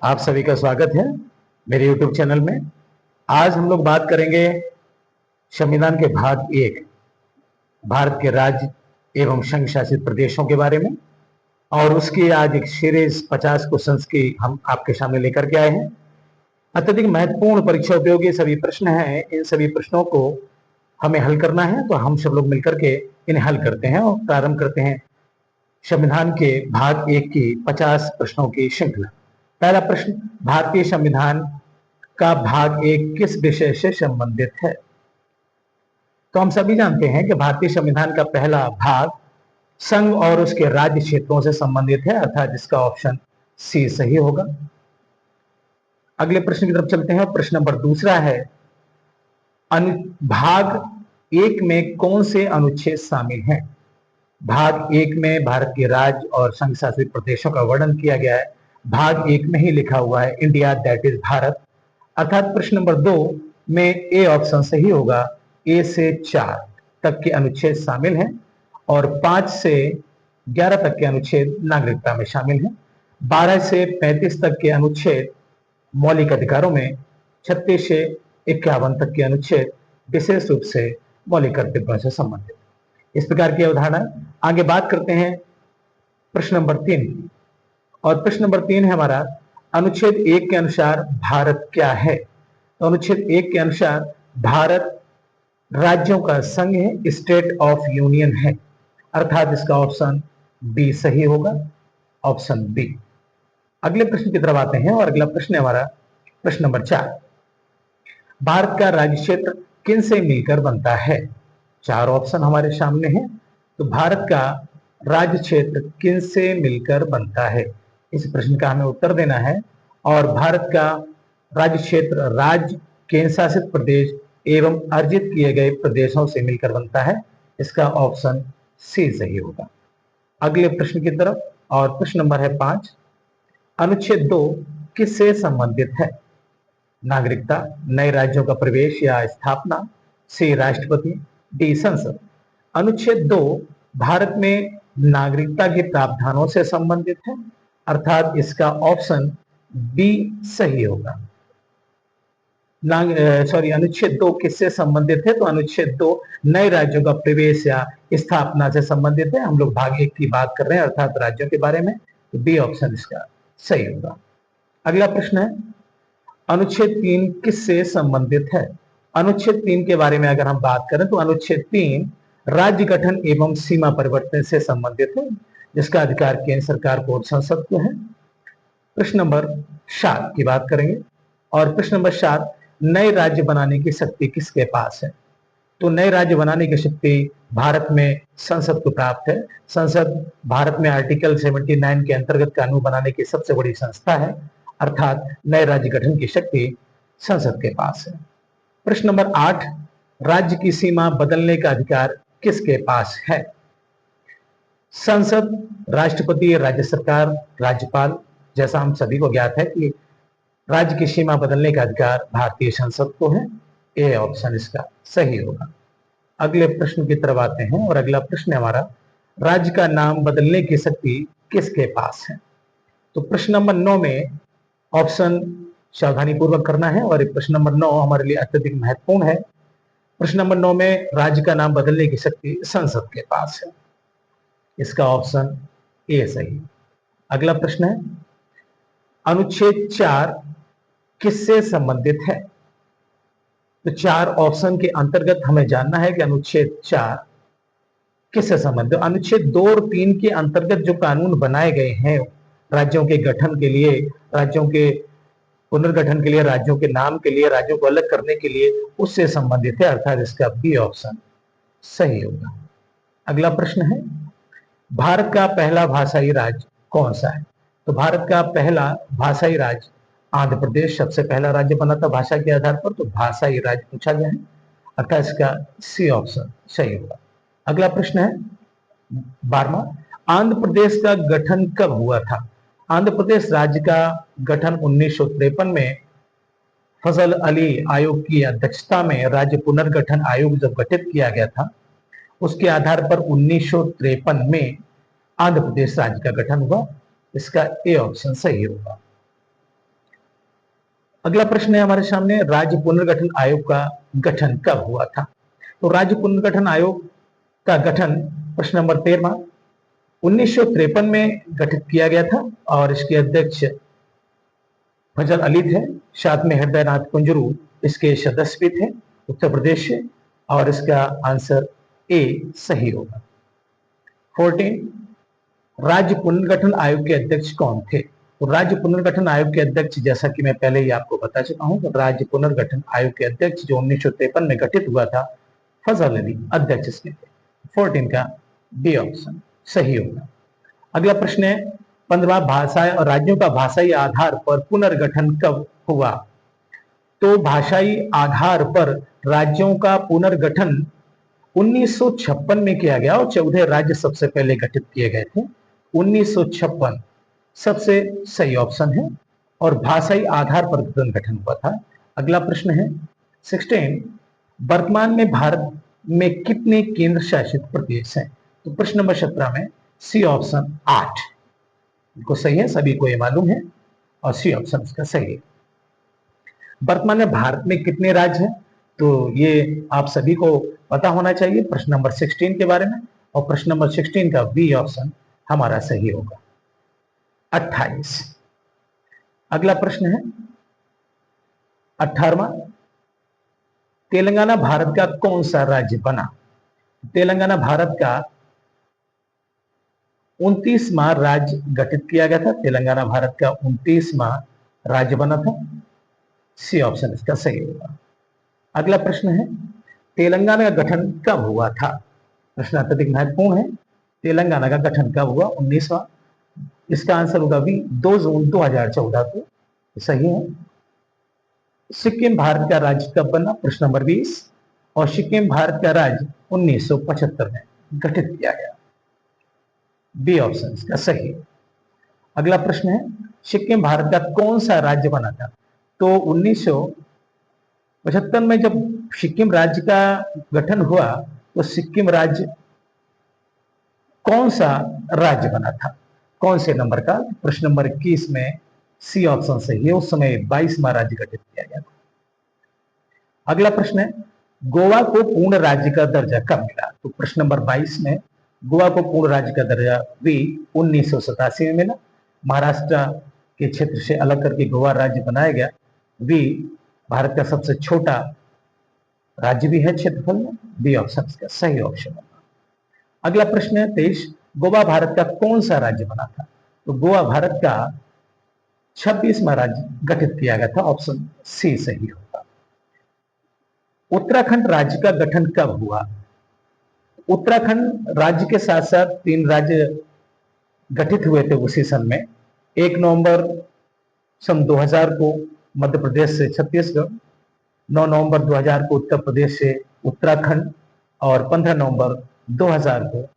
आप सभी का स्वागत है मेरे YouTube चैनल में। आज हम लोग बात करेंगे संविधान के भाग एक, भारत के राज्य एवं संघ शासित प्रदेशों के बारे में। और उसकी आज एक सीरीज 50 क्वेश्चंस की हम आपके सामने लेकर के आए हैं। अत्यधिक महत्वपूर्ण परीक्षा उपयोगी सभी प्रश्न हैं। इन सभी प्रश्नों को हमें हल करना है, तो हम सब लोग मिलकर के इन्हें हल करते हैं और प्रारंभ करते हैं संविधान के भाग एक की 50 प्रश्नों की श्रृंखला। पहला प्रश्न, भारतीय संविधान का भाग एक किस विषय से संबंधित है? तो हम सभी जानते हैं कि भारतीय संविधान का पहला भाग संघ और उसके राज्य क्षेत्रों से संबंधित है, अर्थात इसका ऑप्शन सी सही होगा। अगले प्रश्न की तरफ चलते हैं। प्रश्न नंबर दूसरा है, भाग एक में कौन से अनुच्छेद शामिल हैं? भाग एक में भारत के राज्य और संघ शासित प्रदेशों का वर्णन किया गया है। भाग एक में ही लिखा हुआ है इंडिया दैट इज भारत, अर्थात प्रश्न नंबर 2 में ए ऑप्शन सही होगा। ए से 4 तक के अनुच्छेद शामिल हैं और 5 से 11 तक के अनुच्छेद नागरिकता में शामिल हैं। 12 से 35 तक के अनुच्छेद मौलिक अधिकारों में, 36 से 51 तक के अनुच्छेद विशेष रूप से मौलिक कर्तव्यों से संबंधित। इस प्रकार की अवधारणा। आगे बात करते हैं प्रश्न नंबर 3 की। और प्रश्न नंबर 3 है हमारा, अनुच्छेद 1 के अनुसार भारत क्या है? तो अनुच्छेद 1 के अनुसार भारत राज्यों का संघ है, स्टेट ऑफ यूनियन है, अर्थात इसका ऑप्शन बी सही होगा, ऑप्शन बी। अगले प्रश्न की तरफ आते हैं और अगला प्रश्न है हमारा प्रश्न नंबर 4, भारत का राज्य क्षेत्र किन से मिलकर बनता है? 4 ऑप्शन हमारे सामने हैं। तो भारत का राज्य क्षेत्र किन से मिलकर बनता है, इस प्रश्न का हमें उत्तर देना है। और भारत का राज्य क्षेत्र राज्य, केंद्र शासित प्रदेश एवं अर्जित किए गए प्रदेशों से मिलकर बनता है, इसका ऑप्शन सी सही होगा। अगले प्रश्न की तरफ, और प्रश्न नंबर है 5, अनुच्छेद 2 किससे संबंधित है? नागरिकता, नए राज्यों का प्रवेश या स्थापना, सी राष्ट्रपति, डी संसद। अनुच्छेद 2 भारत में नागरिकता के प्रावधानों से संबंधित है, अर्थात इसका ऑप्शन बी सही होगा। अनुच्छेद 2 किससे संबंधित है? तो अनुच्छेद 2 नए राज्यों का प्रवेश या स्थापना से संबंधित है। हम लोग भाग 1 की बात कर रहे हैं, अर्थात राज्यों के बारे में, तो बी ऑप्शन इसका सही होगा। अगला प्रश्न है, अनुच्छेद 3 किससे संबंधित है? अनुच्छेद 3 के बारे में अगर हम बात करें तो अनुच्छेद 3 राज्य गठन एवं सीमा परिवर्तन से संबंधित है, जिसका अधिकार केंद्र सरकार को और संसद को है। प्रश्न नंबर 7 की बात करेंगे और प्रश्न नंबर 7, नए राज्य बनाने की शक्ति किसके पास है? तो नए राज्य बनाने की शक्ति भारत में संसद को प्राप्त है। संसद भारत में आर्टिकल 79 के अंतर्गत कानून बनाने की सबसे बड़ी संस्था है, अर्थात नए राज्य गठन की शक्ति संसद के पास है। प्रश्न नंबर 8, राज्य की सीमा बदलने का अधिकार किसके पास है? संसद, राष्ट्रपति, राज्य सरकार, राज्यपाल। जैसा हम सभी को ज्ञात है कि राज्य की सीमा बदलने का अधिकार भारतीय संसद को है। ए ऑप्शन इसका सही होगा। अगले प्रश्न की तरफ आते हैं और अगला प्रश्न है हमारा, राज्य का नाम बदलने की शक्ति किसके पास है? तो प्रश्न नंबर 9 में ऑप्शन सावधानी पूर्वक करना है और प्रश्न नंबर 9 हमारे लिए अत्यधिक महत्वपूर्ण है। प्रश्न नंबर 9 में राज्य का नाम बदलने की शक्ति संसद के पास है, इसका ऑप्शन ए सही। अगला प्रश्न है, अनुच्छेद 4 किससे संबंधित है? तो 4 ऑप्शन के अंतर्गत हमें जानना है कि अनुच्छेद 4 किससे संबंधित। अनुच्छेद 2 और 3 के अंतर्गत जो कानून बनाए गए हैं राज्यों के गठन के लिए, राज्यों के पुनर्गठन के लिए, राज्यों के नाम के लिए, राज्यों को अलग करने के लिए, उससे संबंधित है, अर्थात इसका बी ऑप्शन सही होगा। अगला प्रश्न है, भारत का पहला भाषाई राज्य कौन सा है? तो भारत का पहला भाषाई राज्य आंध्र प्रदेश सबसे पहला राज्य बना था भाषा के आधार पर, तो भाषाई राज्य पूछा गया है, अर्थात इसका सी ऑप्शन सही होगा। अगला प्रश्न है 12वां, आंध्र प्रदेश का गठन कब हुआ था? आंध्र प्रदेश राज्य का गठन 1953 में फजल अली आयोग की अध्यक्षता में राज्य पुनर्गठन आयोग जब गठित किया गया था, उसके आधार पर 1953 में आंध्र प्रदेश राज्य का गठन हुआ, इसका ए ऑप्शन सही होगा। अगला प्रश्न है हमारे सामने, राज्य पुनर्गठन आयोग का गठन कब हुआ था? तो राज्य पुनर्गठन आयोग का गठन, प्रश्न नंबर 13, 1953 में गठित किया गया था और इसके अध्यक्ष फजल अली थे। साथ में हृदयनाथ कुंजरू इसके सदस्य भी थे, उत्तर प्रदेश से। और इसका आंसर ए सही होगा। 14, राज्य पुनर्गठन आयोग के अध्यक्ष कौन थे? तो राज्य पुनर्गठन आयोग के अध्यक्ष, जैसा कि मैं पहले ही आपको बता चुका हूं, तो राज्य पुनर्गठन आयोग के अध्यक्ष जो 1953 में गठित हुआ था, फजल अली अध्यक्ष इसके थे। 14 का बी ऑप्शन सही होगा। अगला प्रश्न है 15, भाषाएं और राज्यों का भाषाई आधार पर पुनर्गठन कब हुआ? तो भाषाई आधार पर राज्यों का पुनर्गठन 1956 में किया गया और 14 राज्य सबसे पहले गठित किए गए थे। 1956 सबसे सही ऑप्शन है और भाषाई आधार पर पुनर्गठन हुआ था। अगला प्रश्न है 16, वर्तमान में भारत में कितने केंद्र शासित प्रदेश हैं? तो प्रश्न नंबर 17 में सी ऑप्शन 8 बिल्कुल सही है, सभी को ये मालूम है और सी ऑप्शन इसका सही है। वर्तमान में भारत में कितने राज्य हैं? तो ये आप सभी को पता होना चाहिए प्रश्न नंबर 16 के बारे में, और प्रश्न नंबर 16 का बी ऑप्शन हमारा सही होगा। 28, अगला प्रश्न है 18वां, तेलंगाना भारत का कौन सा राज्य बना? तेलंगाना भारत का 29वां राज्य गठित किया गया था। तेलंगाना भारत का 29वां राज्य बना था। सी ऑप्शन इसका सही होगा। अगला प्रश्न है, तेलंगाना का गठन कब हुआ था? प्रश्न अत्यधिक महत्वपूर्ण है। तेलंगाना का गठन कब हुआ? 19वां। इसका आंसर होगा भी 2 जून 2014 को। सही है। सिक्किम भारत का राज्य कब बना? प्रश्न नंबर 20, और सिक्किम भारत का राज्य 1975 में गठित किया गया। बी ऑप्शन इसका सही है। अगला प्रश्न है, सिक्किम भारत का कौन सा राज्य बना था? तो 1975 में जब सिक्किम राज्य का गठन हुआ तो सिक्किम राज्य कौन सा राज्य बना था, कौन से नंबर का? प्रश्न नंबर 21 में सी ऑप्शन सही है। उस समय 22वां राज्य गठित किया गया था। अगला प्रश्न है, गोवा को पूर्ण राज्य का दर्जा कब मिला? तो प्रश्न नंबर 22 में गोवा को पूर्ण राज्य का दर्जा भी 1987 में मिला। महाराष्ट्र के क्षेत्र से अलग करके गोवा राज्य बनाया गया। भी भारत का सबसे छोटा राज्य भी है क्षेत्रफल में। बी ऑप्शन इसका सही ऑप्शन है। अगला प्रश्न है 23, गोवा भारत का कौन सा राज्य बना था? तो गोवा भारत का 26वां राज्य गठित किया गया था। ऑप्शन सी सही होगा। उत्तराखंड राज्य का गठन कब हुआ? उत्तराखंड राज्य के साथ साथ 3 राज्य गठित हुए थे उसी सन में। 1 नवंबर सन 2000 को मध्य प्रदेश से छत्तीसगढ़, 9 नवंबर 2000 को उत्तर प्रदेश से उत्तराखंड और 15 नवंबर 2000 को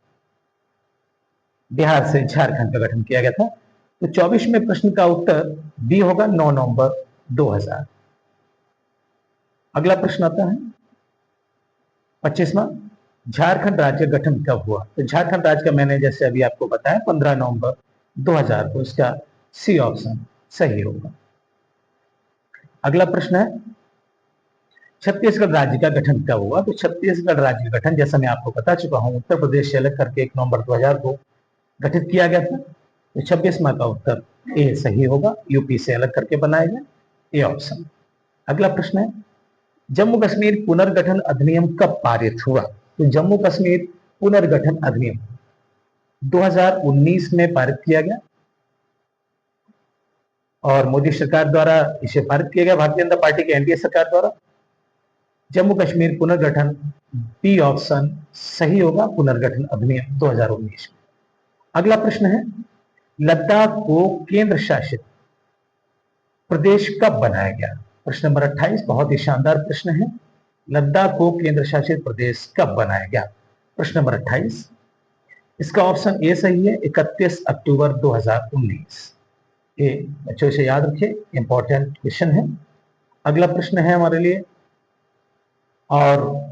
बिहार से झारखंड का गठन किया गया था। तो 24वें प्रश्न का उत्तर बी होगा, 9 नवंबर 2000। अगला प्रश्न आता है 25वां, झारखंड राज्य गठन कब हुआ? तो झारखंड राज्य का मैंने जैसे अभी आपको बताया 15 नवंबर 2000 को। इसका सी ऑप्शन सही होगा। अगला प्रश्न है, छत्तीसगढ़ राज्य का गठन कब हुआ? तो छत्तीसगढ़ राज्य का गठन, जैसा मैं आपको बता चुका हूं, उत्तर प्रदेश से अलग करके 1 नवंबर 2000 को गठित किया गया था। तो 26वां का उत्तर ए सही होगा। यूपी से अलग करके बनाया गया। A option. अगला प्रश्न है, जम्मू कश्मीर पुनर्गठन अधिनियम कब पारित हुआ? तो जम्मू कश्मीर पुनर्गठन अधिनियम 2019 में पारित किया गया और मोदी सरकार द्वारा इसे पारित किया गया, भारतीय जनता पार्टी की एनडीए सरकार द्वारा। जम्मू कश्मीर पुनर्गठन, बी ऑप्शन सही होगा, पुनर्गठन अधिनियम 2019 में। अगला प्रश्न है, लद्दाख को केंद्र शासित प्रदेश कब बनाया गया? प्रश्न नंबर 28 बहुत ही शानदार प्रश्न है। लद्दाख को केंद्र शासित प्रदेश कब बनाया गया? प्रश्न नंबर 28, इसका ऑप्शन ए सही है, 31 अक्टूबर 2019। ये बच्चों से याद रखिए, इंपॉर्टेंट क्वेश्चन है। अगला प्रश्न है हमारे लिए, और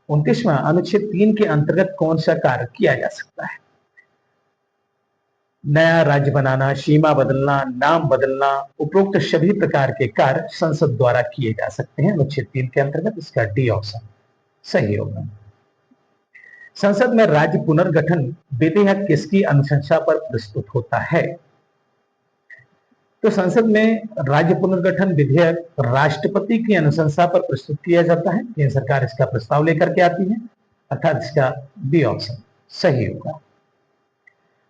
29वां, अनुच्छेद 3 के अंतर्गत कौन सा कार्य किया जा सकता है? नया राज्य बनाना, सीमा बदलना, नाम बदलना, उपरोक्त सभी प्रकार के कार्य संसद द्वारा किए जा सकते हैं। अनुच्छेद 3 के अंतर्गत इसका डी ऑप्शन सही होगा। संसद में राज्य पुनर्गठन विधेयक किसकी अनुशंसा पर प्रस्तुत होता है? तो संसद में राज्य पुनर्गठन विधेयक राष्ट्रपति की अनुशंसा पर प्रस्तुत किया जाता है। केंद्र सरकार इसका प्रस्ताव लेकर के आती है, अर्थात इसका बी ऑप्शन सही होगा।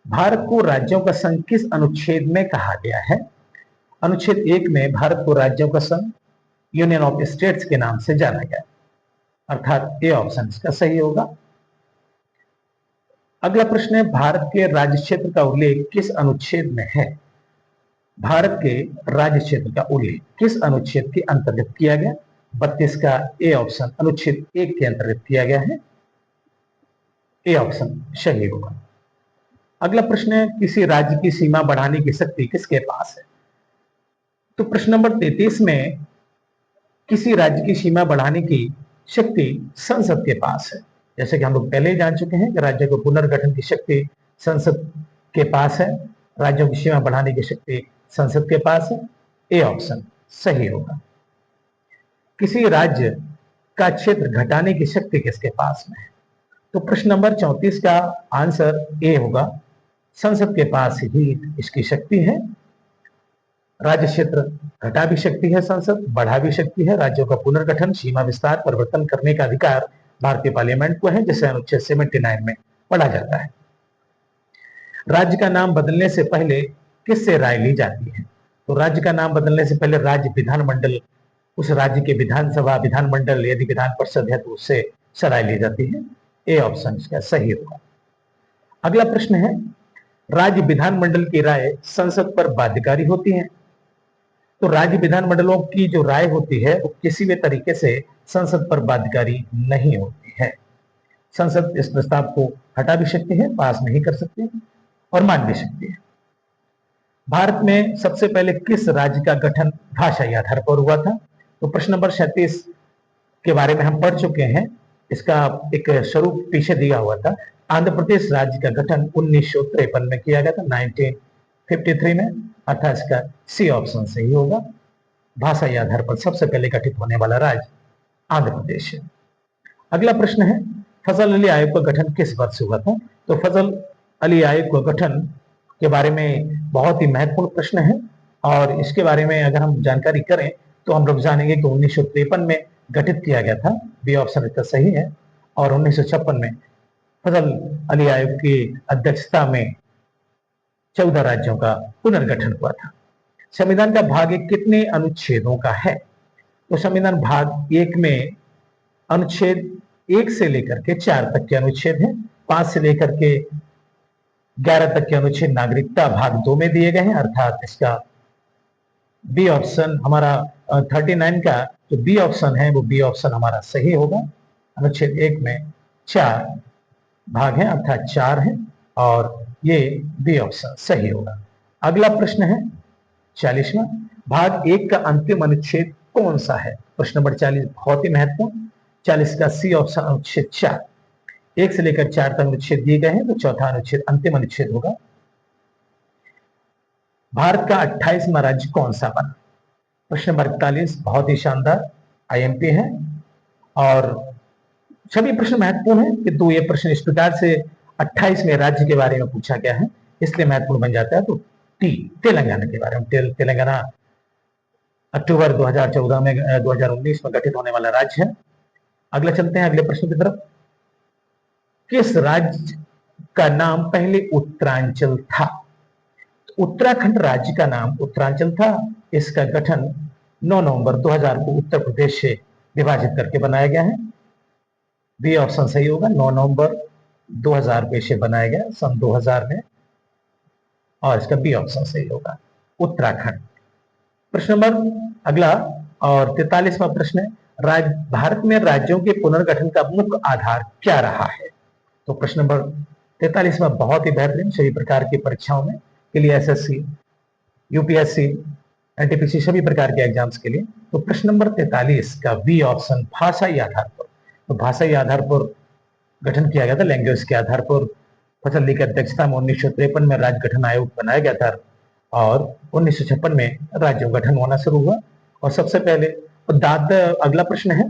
भारत को राज्यों का संघ किस अनुच्छेद में कहा गया है? अनुच्छेद 1 में भारत को राज्यों का संघ, यूनियन ऑफ स्टेट्स के नाम से जाना गया, अर्थात ए ऑप्शन इसका सही होगा। अगला प्रश्न है, भारत के राज्य क्षेत्र का उल्लेख किस अनुच्छेद में है? भारत के राज्य क्षेत्र का उल्लेख किस अनुच्छेद के अंतर्गत किया गया? 32 का ए ऑप्शन अनुच्छेद 1 के अंतर्गत किया गया है, ए ऑप्शन सही होगा। अगला प्रश्न है, किसी राज्य की सीमा बढ़ाने की शक्ति किसके पास है? तो प्रश्न नंबर 33 में किसी राज्य की सीमा बढ़ाने की शक्ति संसद के पास है। जैसे कि हम लोग पहले ही जान चुके हैं कि राज्य को पुनर्गठन की शक्ति संसद के पास है, राज्यों की सीमा बढ़ाने की शक्ति संसद के पास है, ए ऑप्शन सही होगा। किसी राज्य का क्षेत्र घटाने की शक्ति किसके पास में है? तो प्रश्न नंबर 34 का आंसर ए होगा, संसद के पास ही इसकी शक्ति है। राज्य क्षेत्र घटा भी सकती है संसद, बढ़ा भी सकती है। राज्यों का पुनर्गठन, सीमा विस्तार, परिवर्तन करने का अधिकार भारतीय पार्लियामेंट को है, जिसे अनुच्छेद 79 में पढ़ा जाता है। राज्य का नाम बदलने से पहले किससे राय ली जाती है? तो राज्य का नाम बदलने से पहले राज्य विधानमंडल, उस राज्य के विधानसभा, विधानमंडल यदि विधान परिषद है तो उससे राय ली जाती है, ए ऑप्शन इसका सही होगा। अगला प्रश्न है, राज्य विधानमंडल की राय संसद पर बाध्यकारी होती है? तो राज्य विधानमंडलों की जो राय होती है वो किसी भी तरीके से संसद पर बाध्यकारी नहीं होती है। संसद इस प्रस्ताव को हटा भी सकती है, पास नहीं कर सकती और मान भी सकती है। भारत में सबसे पहले किस राज्य का गठन भाषाई आधार पर हुआ था? तो प्रश्न नंबर 37 के बारे में हम पढ़ चुके हैं, इसका एक स्वरूप पीछे दिया हुआ था। आंध्र प्रदेश राज्य का गठन 1953 में किया गया था, 1953 में, अर्थात इसका सी ऑप्शन सही होगा। भाषाई आधार पर सबसे पहले गठित होने वाला राज्य आंध्र प्रदेश है। अगला प्रश्न है, फजल अली आयोग का गठन किस वर्ष हुआ था? तो फजल अली आयोग का गठन के बारे में बहुत ही महत्वपूर्ण प्रश्न है और इसके बारे में अगर हम जानकारी करें तो हम लोग जानेंगे कि 1953 में गठित किया गया था, बी ऑप्शन इसका सही है। और 1956 में फजल अली आयोग की अध्यक्षता में 14 राज्यों का पुनर्गठन हुआ था। संविधान का भाग 1 कितने अनुच्छेदों का है? तो संविधान भाग 1 में अनुच्छेद 1 से लेकर के 4 तक के अनुच्छेद हैं। 5 से लेकर के 11 तक के अनुच्छेद नागरिकता भाग 2 में दिए गए हैं, अर्थात इसका बी ऑप्शन हमारा 39 का जो बी ऑप्शन है वो बी ऑप्शन हमारा सही होगा। अनुच्छेद 1 में 4 भाग हैं, अर्थात 4 हैं और ये बी ऑप्शन सही होगा। अगला प्रश्न है 40वां, भाग 1 का अंतिम अनुच्छेद कौन सा है? प्रश्न नंबर 40 बहुत ही महत्वपूर्ण। 40 का सी ऑप्शन अनुच्छेद 4, 1 से लेकर 4 तक अनुच्छेद दिए गए हैं तो चौथा अनुच्छेद अंतिम अनुच्छेद होगा। भारत का 28वां राज्य कौन सा बना? प्रश्न नंबर 41 बहुत ही शानदार आईएमपी है और सभी प्रश्न महत्वपूर्ण है किंतु ये प्रश्न इस प्रकार से 28वें राज्य के बारे में पूछा गया है इसलिए महत्वपूर्ण बन जाता है। तो टी तेलंगाना के बारे में, तेलंगाना अक्टूबर 2014 में 2019 में गठित होने वाला राज्य है। अगला चलते हैं अगले प्रश्न की तरफ। किस राज्य का नाम पहले उत्तरांचल था? उत्तराखंड राज्य का नाम उत्तरांचल था। इसका गठन 9 नवंबर 2000 को उत्तर प्रदेश से विभाजित करके बनाया गया है, बी ऑप्शन सही होगा। 9 नवंबर 2000 को इसे बनाया गया सन 2000 में और इसका बी ऑप्शन सही होगा, उत्तराखंड। प्रश्न नंबर अगला और 43वां प्रश्न है, भारत में राज्यों के पुनर्गठन का मुख्य आधार क्या रहा है? तो प्रश्न नंबर 43वां बहुत ही बेहतरीन, सभी प्रकार की परीक्षाओं में के लिए, एसएससी, यूपीएससी, एनटीपीसी सभी प्रकार के एग्जाम्स के लिए। तो प्रश्न नंबर 43 का बी ऑप्शन भाषाई आधार पर, तो भाषाई आधार पर गठन किया गया था, लैंग्वेज के आधार पर फसली की अध्यक्षता में 1953 में राज्य गठन आयोग बनाया गया था और 1956 में राज्य गठन होना शुरू हुआ। और सबसे पहले अगला प्रश्न है,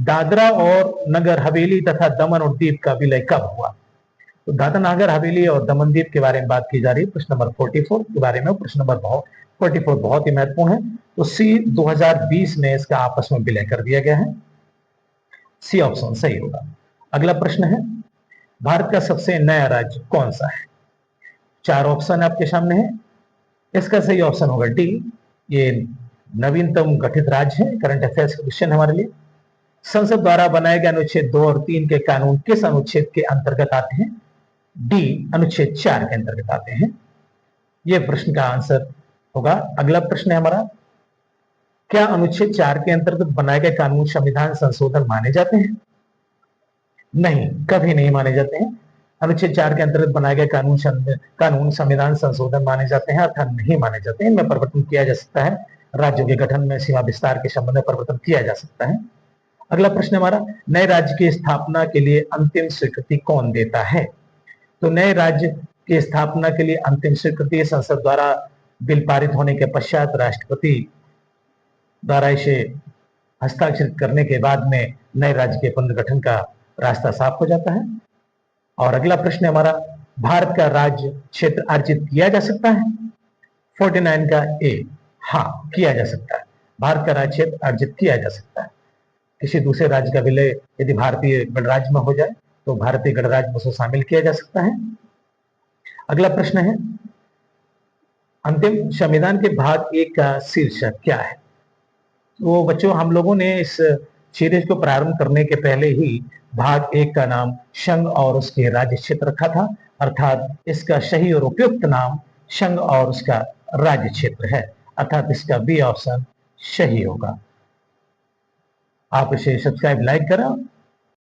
दादरा और नगर हवेली तथा दमन और दीव का विलय कब हुआ? तो दादरा नगर हवेली और दमन दीव के बारे में बात की जा रही है, प्रश्न नंबर 44 के बारे में। प्रश्न नंबर 44 बहुत ही महत्वपूर्ण है। तो सी 2020 में इसका आपस में विलय कर दिया गया है। सी ऑप्शन सही होगा। अगला प्रश्न है, भारत का सबसे नया राज्य कौन सा है? 4 ऑप्शन आपके सामने है। इसका सही ऑप्शन होगा डी, ये नवीनतम गठित राज्य है। करंट अफेयर्स का क्वेश्चन हमारे लिए। संसद द्वारा बनाए गए अनुच्छेद 2 और 3 के कानून किस अनुच्छेद के अंतर्गत आते हैं? डी, अनुच्छेद 4 के अंतर्गत आते हैं। यह प्रश्न का आंसर होगा। अगला प्रश्न है हमारा, क्या अनुच्छेद 4 के अंतर्गत बनाए गए कानून संविधान संशोधन माने जाते हैं? नहीं, कभी नहीं माने जाते हैं। अनुच्छेद 4 के अंतर्गत बनाए गए कानून संविधान संशोधन माने जाते हैं अर्थात नहीं माने जाते हैं। इनमें परिवर्तन किया जा सकता है। राज्यों के गठन में सीमा विस्तार के संबंध में परिवर्तन किया जा सकता है। अगला प्रश्न हमारा, नए राज्य की स्थापना के लिए अंतिम स्वीकृति कौन देता है? तो नए राज्य की स्थापना के लिए अंतिम स्वीकृति संसद द्वारा बिल पारित होने के पश्चात राष्ट्रपति द्वारा इसे हस्ताक्षरित करने के बाद में नए राज्य के पुनर्गठन का रास्ता साफ हो जाता है। और अगला प्रश्न हमारा, भारत का राज्य क्षेत्र अर्जित किया जा सकता है? 49 का ए, हाँ किया जा सकता है। भारत का राज्य क्षेत्र अर्जित किया जा सकता है। किसी दूसरे राज्य का विलय यदि भारतीय गणराज्य में हो जाए तो भारतीय गणराज्य में उसे शामिल किया जा सकता है। अगला प्रश्न है, अंतिम संविधान के भाग 1 का शीर्षक क्या है? तो बच्चों, हम लोगों ने इस सीरीज को प्रारंभ करने के पहले ही भाग 1 का नाम संघ और उसके राज्य क्षेत्र रखा था, अर्थात इसका सही और उपयुक्त नाम संघ और उसका राज्य क्षेत्र है, अर्थात इसका बी ऑप्शन सही होगा। आप इसे सब्सक्राइब, लाइक करें